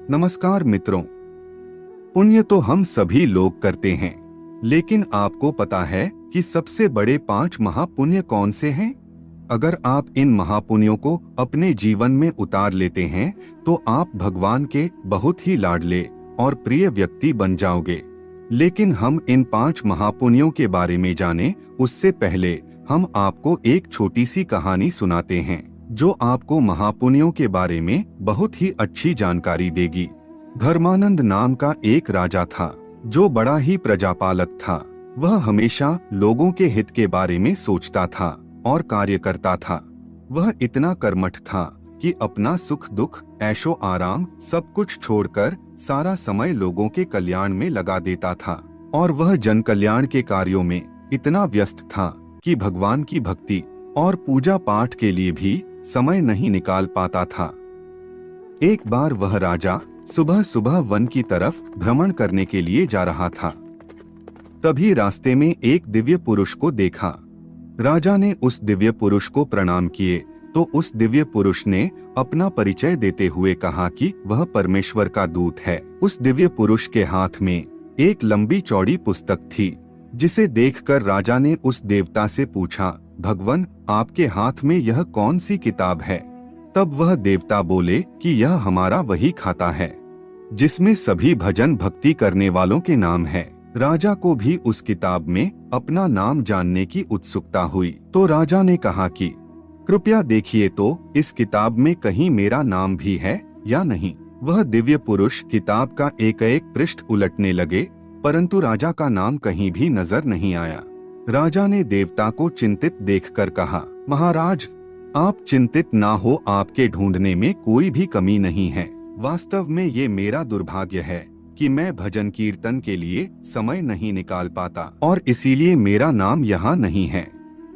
नमस्कार मित्रों। पुण्य तो हम सभी लोग करते हैं, लेकिन आपको पता है कि सबसे बड़े 5 महापुण्य कौन से हैं? अगर आप इन महापुण्यों को अपने जीवन में उतार लेते हैं तो आप भगवान के बहुत ही लाडले और प्रिय व्यक्ति बन जाओगे। लेकिन हम इन 5 महापुण्यों के बारे में जाने उससे पहले हम आपको एक छोटी सी कहानी सुनाते हैं जो आपको महापुण्यों के बारे में बहुत ही अच्छी जानकारी देगी। धर्मानंद नाम का एक राजा था जो बड़ा ही प्रजापालक था। वह हमेशा लोगों के हित के बारे में सोचता था और कार्य करता था। वह इतना कर्मठ था कि अपना सुख दुख ऐशो आराम सब कुछ छोड़कर सारा समय लोगों के कल्याण में लगा देता था। और वह जन कल्याण के कार्यों में इतना व्यस्त था कि भगवान की भक्ति और पूजा पाठ के लिए भी समय नहीं निकाल पाता था। एक बार वह राजा सुबह सुबह वन की तरफ भ्रमण करने के लिए जा रहा था। तभी रास्ते में एक दिव्य पुरुष को देखा। राजा ने उस दिव्य पुरुष को प्रणाम किए तो उस दिव्य पुरुष ने अपना परिचय देते हुए कहा कि वह परमेश्वर का दूत है। उस दिव्य पुरुष के हाथ में एक लंबी चौड़ी पुस्तक थी, जिसे देखकर राजा ने उस देवता से पूछा, भगवान, आपके हाथ में यह कौन सी किताब है? तब वह देवता बोले कि यह हमारा वही खाता है जिसमें सभी भजन भक्ति करने वालों के नाम है। राजा को भी उस किताब में अपना नाम जानने की उत्सुकता हुई तो राजा ने कहा कि कृपया देखिए तो इस किताब में कहीं मेरा नाम भी है या नहीं। वह दिव्य पुरुष किताब का एक एक पृष्ठ उलटने लगे, परंतु राजा का नाम कहीं भी नजर नहीं आया। राजा ने देवता को चिंतित देखकर कहा, महाराज, आप चिंतित ना हो, आपके ढूंढने में कोई भी कमी नहीं है। वास्तव में ये मेरा दुर्भाग्य है कि मैं भजन कीर्तन के लिए समय नहीं निकाल पाता और इसीलिए मेरा नाम यहाँ नहीं है।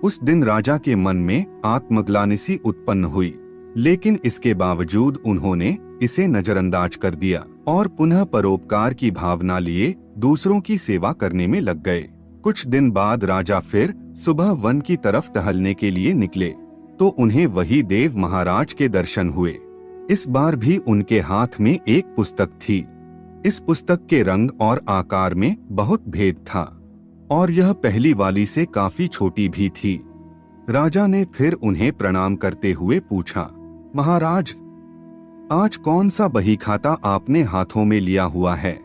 उस दिन राजा के मन में आत्मग्लानि सी उत्पन्न हुई, लेकिन इसके बावजूद उन्होंने इसे नजरअंदाज कर दिया और पुनः परोपकार की भावना लिए दूसरों की सेवा करने में लग गए। कुछ दिन बाद राजा फिर सुबह वन की तरफ टहलने के लिए निकले तो उन्हें वही देव महाराज के दर्शन हुए। इस बार भी उनके हाथ में एक पुस्तक थी। इस पुस्तक के रंग और आकार में बहुत भेद था और यह पहली वाली से काफी छोटी भी थी। राजा ने फिर उन्हें प्रणाम करते हुए पूछा, महाराज, आज कौन सा बही खाता आपने हाथों में लिया हुआ है?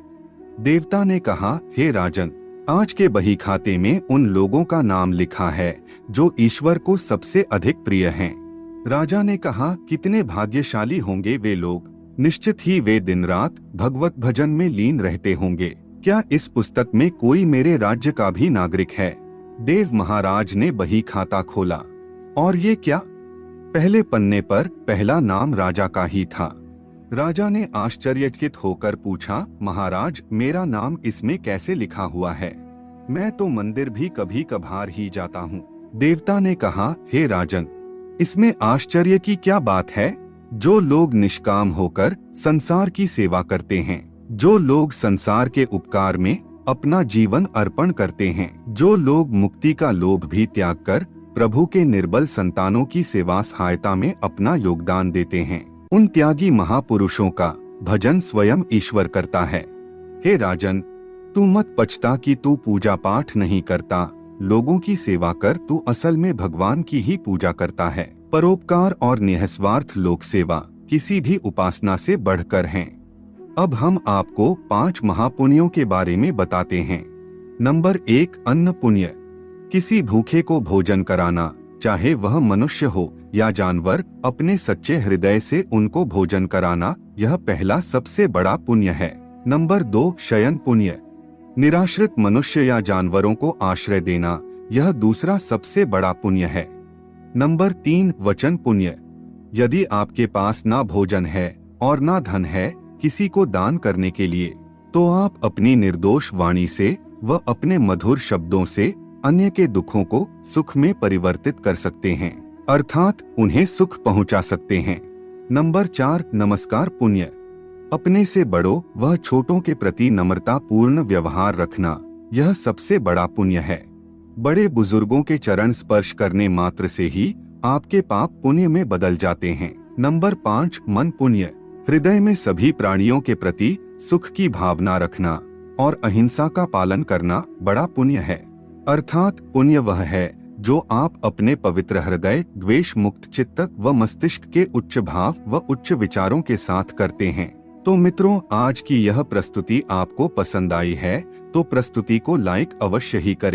देवता ने कहा, हे राजन, आज के बही खाते में उन लोगों का नाम लिखा है जो ईश्वर को सबसे अधिक प्रिय हैं। राजा ने कहा, कितने भाग्यशाली होंगे वे लोग, निश्चित ही वे दिन रात भगवत भजन में लीन रहते होंगे। क्या इस पुस्तक में कोई मेरे राज्य का भी नागरिक है? देव महाराज ने बही खाता खोला और ये क्या? पहले पन्ने पर पहला नाम राजा का ही था। राजा ने आश्चर्यचकित होकर पूछा, महाराज, मेरा नाम इसमें कैसे लिखा हुआ है? मैं तो मंदिर भी कभी कभार ही जाता हूँ। देवता ने कहा, हे राजन, इसमें आश्चर्य की क्या बात है? जो लोग निष्काम होकर संसार की सेवा करते हैं, जो लोग संसार के उपकार में अपना जीवन अर्पण करते हैं, जो लोग मुक्ति का लोभ भी त्याग कर प्रभु के निर्बल संतानों की सेवा सहायता में अपना योगदान देते हैं, उन त्यागी महापुरुषों का भजन स्वयं ईश्वर करता है। हे राजन, तू मत पछता कि तू पूजा पाठ नहीं करता, लोगों की सेवा कर, तू असल में भगवान की ही पूजा करता है। परोपकार और निःस्वार्थ लोक सेवा किसी भी उपासना से बढ़कर हैं। अब हम आपको 5 महापुण्यों के बारे में बताते हैं। नंबर 1, अन्न पुण्य। किसी भूखे को भोजन कराना, चाहे वह मनुष्य हो या जानवर, अपने सच्चे हृदय से उनको भोजन कराना, यह पहला सबसे बड़ा पुण्य है। नंबर 2, शयन पुण्य। निराश्रित मनुष्य या जानवरों को आश्रय देना, यह दूसरा सबसे बड़ा पुण्य है। नंबर 3, वचन पुण्य। यदि आपके पास ना भोजन है और ना धन है किसी को दान करने के लिए, तो आप अपनी निर्दोष वाणी से व अपने मधुर शब्दों से अन्य के दुखों को सुख में परिवर्तित कर सकते हैं, अर्थात उन्हें सुख पहुंचा सकते हैं। नंबर 4, नमस्कार पुण्य। अपने से बड़ों व छोटों के प्रति नम्रता पूर्ण व्यवहार रखना, यह सबसे बड़ा पुण्य है। बड़े बुजुर्गों के चरण स्पर्श करने मात्र से ही आपके पाप पुण्य में बदल जाते हैं। नंबर 5, मन पुण्य। हृदय में सभी प्राणियों के प्रति सुख की भावना रखना और अहिंसा का पालन करना बड़ा पुण्य है। अर्थात पुण्य वह है जो आप अपने पवित्र हृदय, द्वेष मुक्त चित्त व मस्तिष्क के उच्च भाव व उच्च विचारों के साथ करते हैं। तो मित्रों, आज की यह प्रस्तुति आपको पसंद आई है तो प्रस्तुति को लाइक अवश्य ही करें।